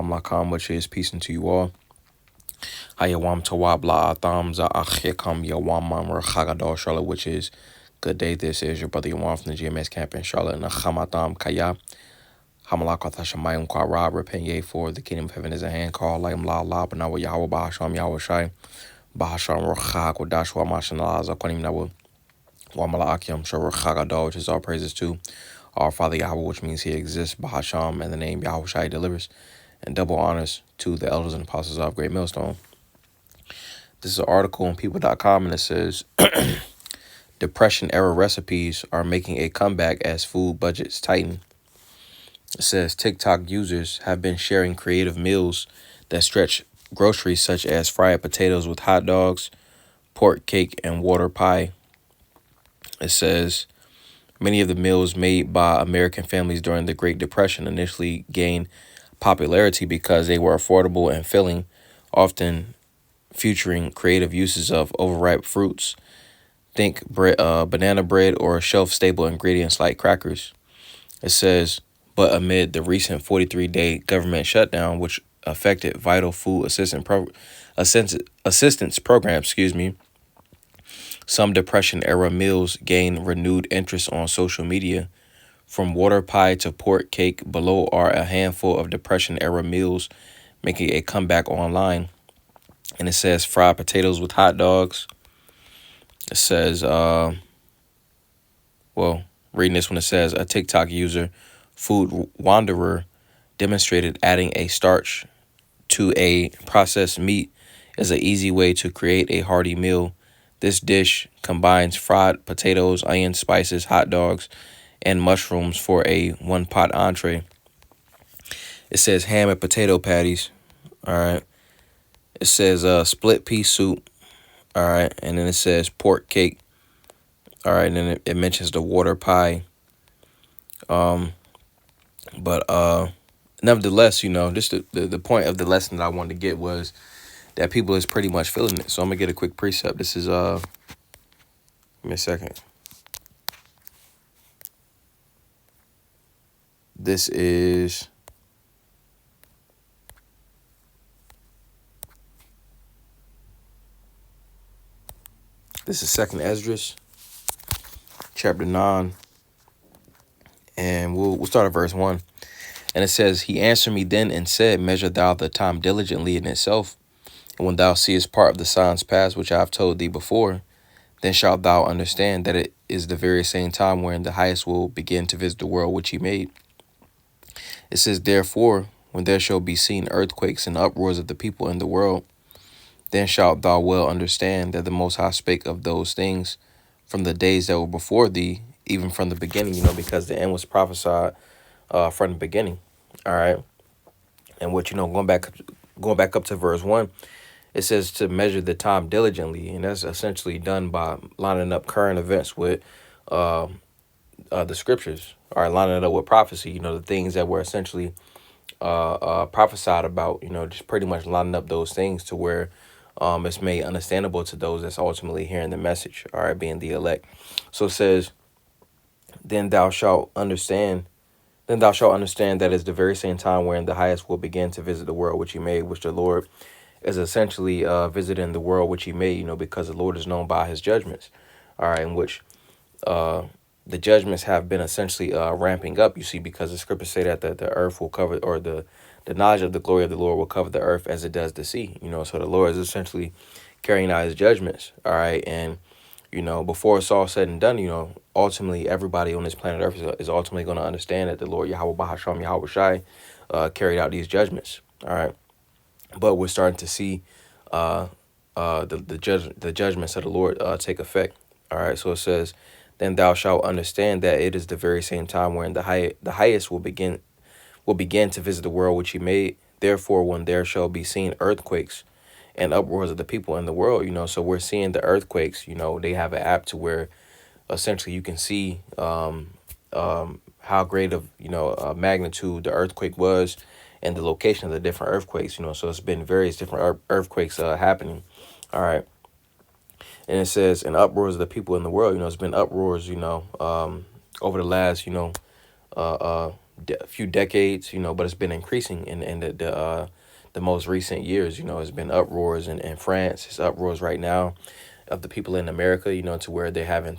Lakam, which is peace unto you all. Hayawam Tawab La Atham Za Achikam Yawam Rachagadol Charlotte, which is good day. This is your brother Yawan from the GMS camp in Charlotte. Nachamatam Kaya. Hamalakatha Shamayim Kwara, repent ye, for the kingdom of heaven is at hand. Call Layim La La, but now Yahweh Bahasham Yahweh Shai. Bahasham Rachag Wadashwa Mashanalaza Kwanim Nawa. Wamalakiam Sharachagadol, which is all praises to our Father Yahweh, which means he exists. Bahasham, and the name Yahweh Shai delivers. And double honors to the elders and apostles of Great Millstone. This is an article on people.com, and it says, Depression era recipes are making a comeback as food budgets tighten. It says TikTok users have been sharing creative meals that stretch groceries such as fried potatoes with hot dogs, pork cake, and water pie. It says many of the meals made by American families during the Great Depression initially gained popularity because they were affordable and filling, often featuring creative uses of overripe fruits. Think banana bread or shelf-stable ingredients like crackers. It says, but amid the recent 43-day government shutdown, which affected vital food assistance programs, some Depression-era meals gained renewed interest on social media. From water pie to pork cake, below are a handful of Depression-era meals making a comeback online. And it says fried potatoes with hot dogs. It says, reading this one, it says a TikTok user, Food Wanderer, demonstrated adding a starch to a processed meat is an easy way to create a hearty meal. This dish combines fried potatoes, onions, spices, hot dogs, and mushrooms for a one-pot entree. It says ham and potato patties. All right. It says split pea soup. All right. And then it says pork cake. All right. And then it mentions the water pie. But nevertheless, just the point of the lesson that I wanted to get was that people is pretty much feeling it. So I'm going to get a quick precept. This is, give me a second. This is Second Esdras, chapter 9, and we'll start at verse 1. And it says, He answered me then and said, Measure thou the time diligently in itself, and when thou seest part of the signs past which I have told thee before, then shalt thou understand that it is the very same time wherein the highest will begin to visit the world which he made. It says, Therefore, when there shall be seen earthquakes and uproars of the people in the world, then shalt thou well understand that the Most High spake of those things from the days that were before thee, even from the beginning, because the end was prophesied from the beginning. All right. And what, going back up to verse 1, it says to measure the time diligently. And that's essentially done by lining up current events with the scriptures, or lining it up with prophecy, the things that were essentially prophesied about, just pretty much lining up those things to where it's made understandable to those that's ultimately hearing the message, all right, being the elect. So it says, then thou shalt understand that it's the very same time wherein the highest will begin to visit the world which he made, which the Lord is essentially visiting the world which he made, because the Lord is known by his judgments, all right, in which the judgments have been essentially ramping up, because the scriptures say that the earth will cover, or the knowledge of the glory of the Lord will cover the earth as it does the sea, so the Lord is essentially carrying out his judgments, all right, and, before it's all said and done, ultimately everybody on this planet earth is ultimately going to understand that the Lord Yahweh Bahasham Yahweh Shai carried out these judgments, all right, but we're starting to see the judgments of the Lord take effect, all right, so it says, then thou shalt understand that it is the very same time wherein the highest will begin to visit the world which he made. Therefore, when there shall be seen earthquakes and uproars of the people in the world, so we're seeing the earthquakes, they have an app to where essentially you can see how great of, magnitude the earthquake was and the location of the different earthquakes, so it's been various different earthquakes happening. All right. And it says, in uproars of the people in the world, it's been uproars, over the last, few decades, but it's been increasing in the most recent years. It's been uproars in France. It's uproars right now of the people in America, to where they're having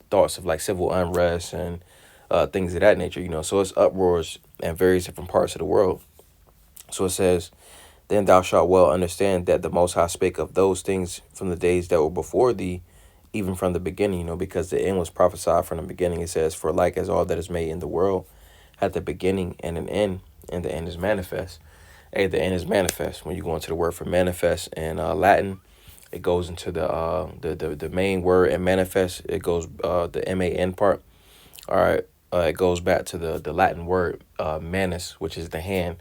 thoughts of like civil unrest and things of that nature, So it's uproars in various different parts of the world. So it says, then thou shalt well understand that the Most High spake of those things from the days that were before thee, even from the beginning, because the end was prophesied from the beginning. It says, for like as all that is made in the world had the beginning and an end, and the end is manifest. Hey, the end is manifest. When you go into the word for manifest in Latin, it goes into the main word, and manifest. It goes the MAN part. All right. It goes back to the Latin word manus, which is the hand,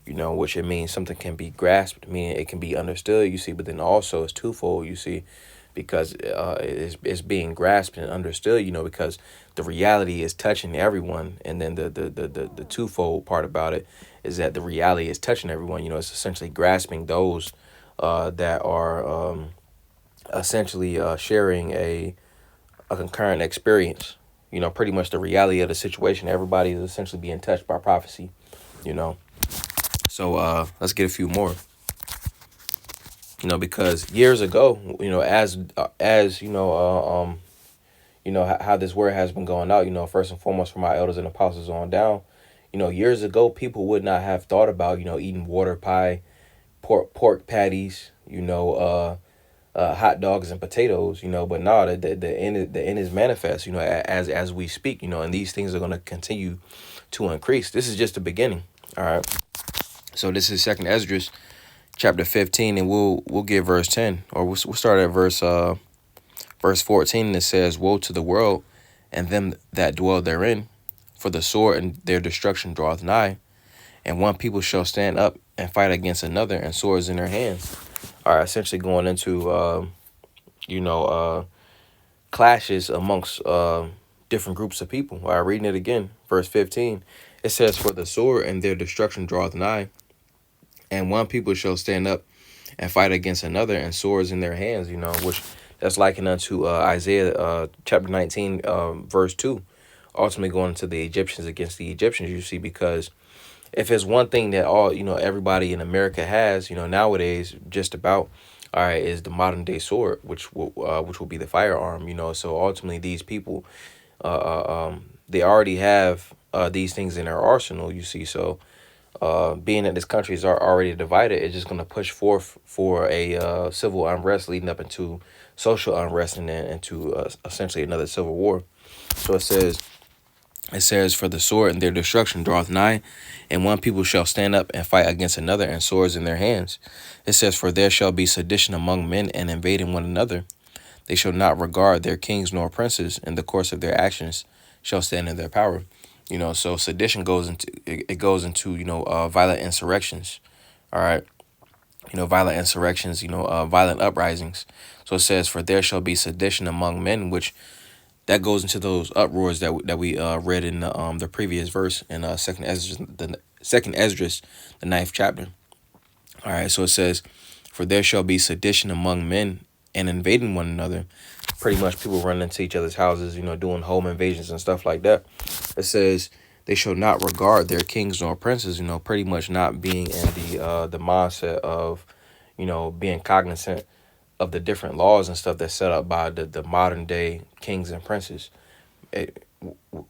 which it means something can be grasped, meaning it can be understood, you see, but then also it's twofold, you see, because it's being grasped and understood, because the reality is touching everyone. And then the twofold part about it is that the reality is touching everyone. It's essentially grasping those that are essentially sharing a concurrent experience. Pretty much the reality of the situation. Everybody is essentially being touched by prophecy, you know. So let's get a few more. Because years ago, how this word has been going out, first and foremost from our elders and apostles on down, years ago, people would not have thought about, eating water pie, pork patties, hot dogs and potatoes, but now the end is manifest, as we speak, and these things are going to continue to increase. This is just the beginning. All right. So this is Second Esdras chapter 15, and we'll get verse 10, or we'll start at verse 14, and it says, woe to the world and them that dwell therein, for the sword and their destruction draweth nigh, and one people shall stand up and fight against another, and swords in their hands. All right, essentially going into clashes amongst different groups of people. All right, reading it again, verse 15, it says, for the sword and their destruction draweth nigh, and one people shall stand up and fight against another, and swords in their hands, which that's likened unto Isaiah chapter 19, verse 2, ultimately going to the Egyptians against the Egyptians, you see, because if it's one thing that everybody in America has, nowadays, just about, all right, is the modern day sword, which will be the firearm, so ultimately these people, they already have these things in their arsenal, you see, so being that this country is already divided, it's just going to push forth for a civil unrest leading up into social unrest and then into essentially another civil war. So it says, for the sword and their destruction draweth nigh, and one people shall stand up and fight against another, and swords in their hands. It says, for there shall be sedition among men, and invading one another. They shall not regard their kings nor princes, in the course of their actions shall stand in their power. So sedition goes into violent insurrections. All right. Violent insurrections, violent uprisings. So it says, for there shall be sedition among men, which that goes into those uproars that we read in the previous verse in second Esdras, the ninth chapter. All right, so it says, for there shall be sedition among men, and invading one another. Pretty much people running into each other's houses, doing home invasions and stuff like that. It says, they shall not regard their kings nor princes, pretty much not being in the mindset of, being cognizant of the different laws and stuff that's set up by the modern day kings and princes.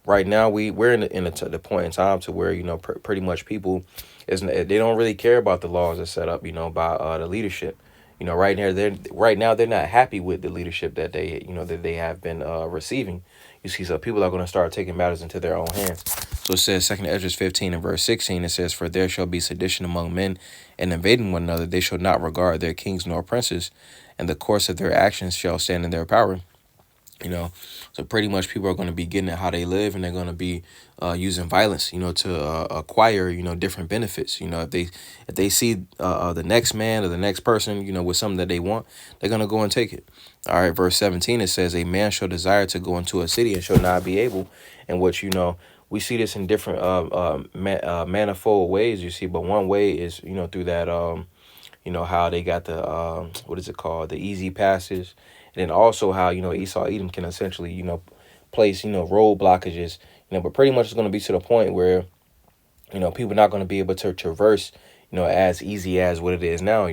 Right now we're in the point in time to where pretty much people they don't really care about the laws that's set up by the leadership. Right now they're not happy with the leadership that they have been receiving. You see, so people are going to start taking matters into their own hands. So it says, Second Esdras 15 and verse 16, it says, for there shall be sedition among men, and invading one another. They shall not regard their kings nor princes, and the course of their actions shall stand in their power. So pretty much people are going to be getting at how they live, and they're going to be using violence, to acquire, different benefits. If they see the next man or the next person, with something that they want, they're going to go and take it. All right, verse 17, it says, a man shall desire to go into a city and shall not be able, in which, we see this in different manifold ways, you see, but one way is, through that, how they got the, what is it called, the easy passes. And then also how, Esau Edom can essentially, place, road blockages, but pretty much it's going to be to the point where, people are not going to be able to traverse, as easy as what it is now,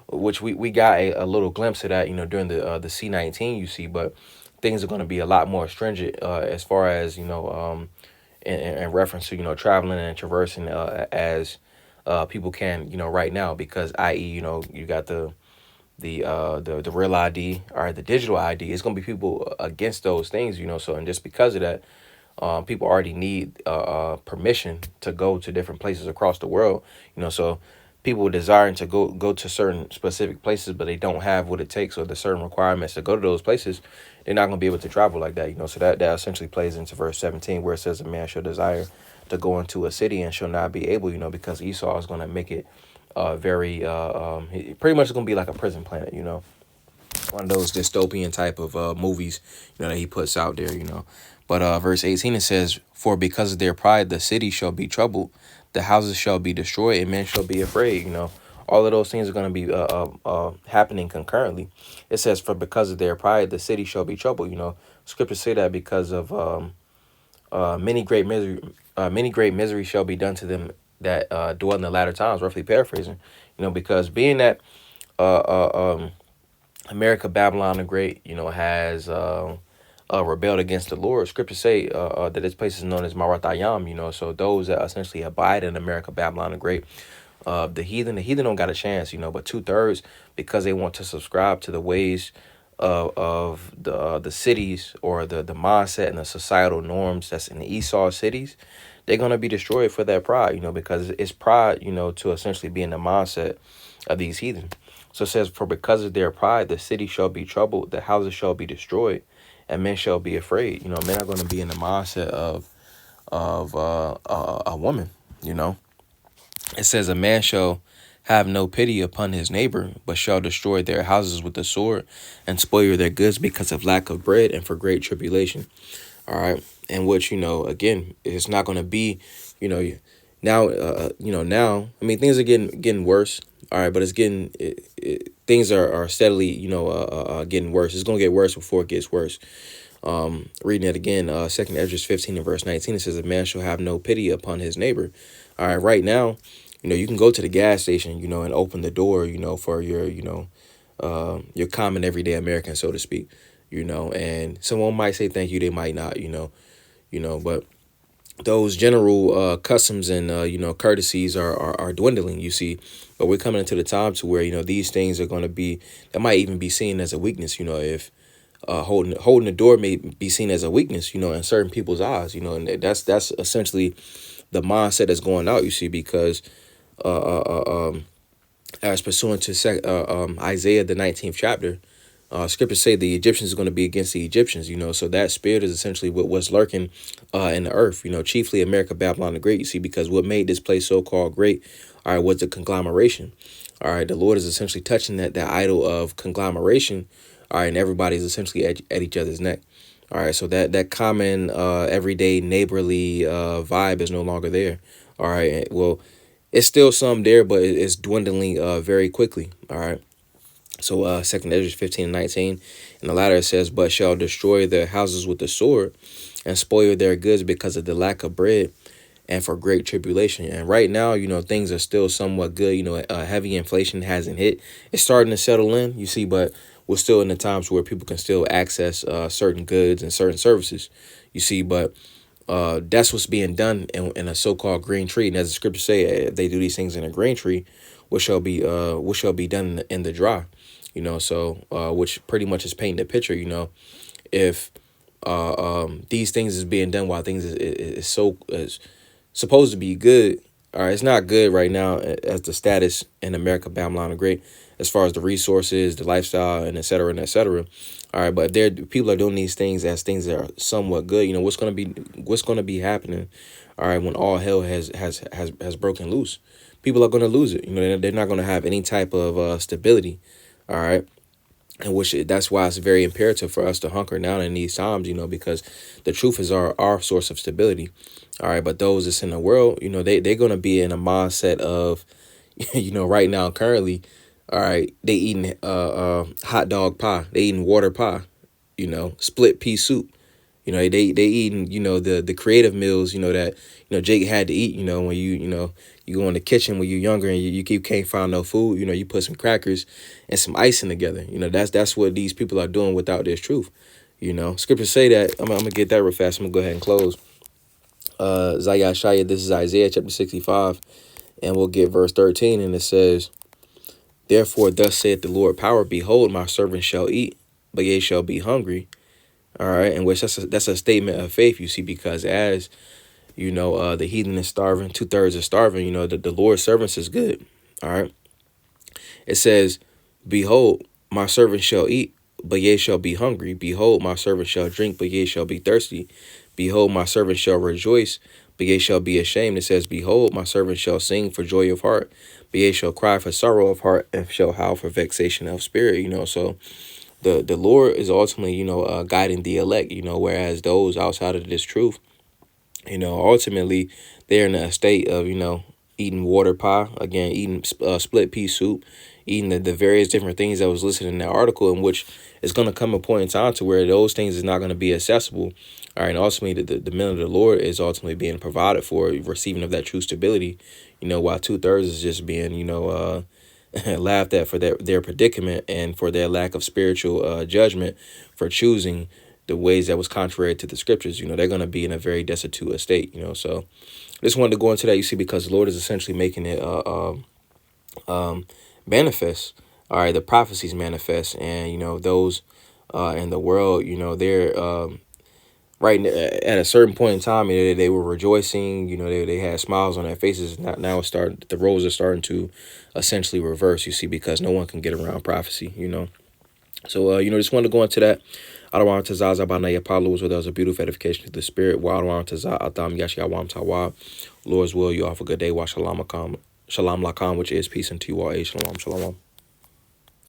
which we got a little glimpse of that, during the C-19, you see, but things are going to be a lot more stringent, as far as, in reference to, traveling and traversing, as people can, right now, because i.e., you got the real ID or the digital ID. It's gonna be people against those things, So, and just because of that, people already need permission to go to different places across the world, So people desiring to go to certain specific places, but they don't have what it takes or the certain requirements to go to those places, they're not gonna be able to travel like that, So that essentially plays into verse 17, where it says, "A man shall desire to go into a city and shall not be able," because Esau is gonna make it very pretty much it's gonna be like a prison planet, one of those dystopian type of movies, that he puts out there, But verse 18, it says, "For because of their pride, the city shall be troubled, the houses shall be destroyed, and men shall be afraid." All of those things are going to be happening concurrently. It says, "For because of their pride, the city shall be troubled." Scriptures say that because of many great misery shall be done to them that dwell in the latter times. Roughly paraphrasing, because being that uh, America, Babylon the Great, has rebelled against the Lord. Scriptures say that this place is known as Maratayam, So those that essentially abide in America, Babylon the Great, the heathen don't got a chance, But 2/3, because they want to subscribe to the ways of the cities, or the mindset and the societal norms that's in the Esau cities, they're gonna be destroyed for that pride, because it's pride, to essentially be in the mindset of these heathen. So it says, "For because of their pride, the city shall be troubled, the houses shall be destroyed, and men shall be afraid." Men are going to be in the mindset of a woman. It says, "A man shall have no pity upon his neighbor, but shall destroy their houses with the sword, and spoil their goods because of lack of bread and for great tribulation." All right, and which, again, it's not going to be, you know, now, now, I mean, things are getting worse. All right, but it's things are steadily, getting worse. It's gonna get worse before it gets worse. Reading it again, Second Ezra 15 and verse 19, it says, "A man shall have no pity upon his neighbor." All right, right now, you can go to the gas station, and open the door, for your common everyday American, so to speak, and someone might say thank you, they might not, but those general customs and courtesies are dwindling, you see. But we're coming into the time to where these things are going to be, that might even be seen as a weakness, if holding the door may be seen as a weakness, in certain people's eyes, and that's essentially the mindset that's going out, you see, because as pursuant to Isaiah the 19th chapter, scriptures say the Egyptians are going to be against the Egyptians, So that spirit is essentially what was lurking in the earth, chiefly America, Babylon the Great, you see, because what made this place so-called great, all right, was the conglomeration. All right, the Lord is essentially touching that idol of conglomeration, all right, and everybody's essentially at each other's neck. All right, so that common everyday neighborly vibe is no longer there. All right, well, it's still some there, but it's dwindling very quickly. All right. So Second Ezra 15 and 19, and the latter, it says, "But shall destroy their houses with the sword, and spoil their goods because of the lack of bread, and for great tribulation." And right now, things are still somewhat good. Heavy inflation hasn't hit. It's starting to settle in, you see, but we're still in the times where people can still access certain goods and certain services, you see. But that's what's being done in a so-called green tree. And as the scriptures say, if they do these things in a green tree, what shall be done in the dry, So which pretty much is painting the picture, if these things is being done while things is supposed to be good. All right, it's not good right now as the status in America, Babylon the Great, as far as the resources, the lifestyle, and et cetera, and et cetera. All right, but there people are doing these things as things that are somewhat good. What's gonna be happening. All right, when all hell has broken loose, people are gonna lose it. They're not gonna have any type of stability. All right. And that's why it's very imperative for us to hunker down in these times, because the truth is our source of stability. All right. But those that's in the world, they're going to be in a mindset of, right now, currently, all right, they eating hot dog pie. They eating water pie, split pea soup, You know, they eating, you know, the creative meals, you know, that, you know, Jake had to eat, you know, when you know, you go in the kitchen when you're younger and you keep can't find no food, you know, you put some crackers and some icing together. You know, that's what these people are doing without this truth. You know, scriptures say that. I'm gonna get that real fast. I'm gonna go ahead and close. Zayashaya, this is Isaiah chapter 65, and we'll get verse 13, and it says, therefore, thus saith the Lord power, behold, my servant shall eat, but ye shall be hungry. All right, and which that's a statement of faith, you see, because as you know, the heathen is starving, 2/3 is starving. You know, the Lord's servants is good. All right, it says, behold, my servant shall eat, but ye shall be hungry. Behold, my servant shall drink, but ye shall be thirsty. Behold, my servant shall rejoice, but ye shall be ashamed. It says, behold, my servant shall sing for joy of heart, but ye shall cry for sorrow of heart, and shall howl for vexation of spirit. You know, so the Lord is ultimately, you know, guiding the elect, you know, whereas those outside of this truth, you know, ultimately they're in a state of, you know, eating water pie, again, eating split pea soup, eating the various different things that was listed in that article, in which it's going to come a point in time to where those things is not going to be accessible. All right, and ultimately the men of the Lord is ultimately being provided for, receiving of that true stability, you know, while 2/3 is just being, you know, laughed at for their predicament and for their lack of spiritual judgment for choosing the ways that was contrary to the scriptures. You know, they're going to be in a very destitute state, you know. So I just wanted to go into that, you see, because the Lord is essentially making it manifest. All right, the prophecies manifest, and, you know, those in the world, you know, they're right at a certain point in time, you know, they were rejoicing, you know, they had smiles on their faces. Now it's starting, the roles are starting to essentially reverse, you see, because no one can get around prophecy, you know. So, you know, just wanted to go into that. Adawan Tazaza Banaya Palos, where there was a beautiful edification to the spirit. Adawan Tazah Adam Yashiyawam Tawa. Lord's will, you all have a good day. Wa Shalom Lakam, which is peace unto you all. Shalom, shalom.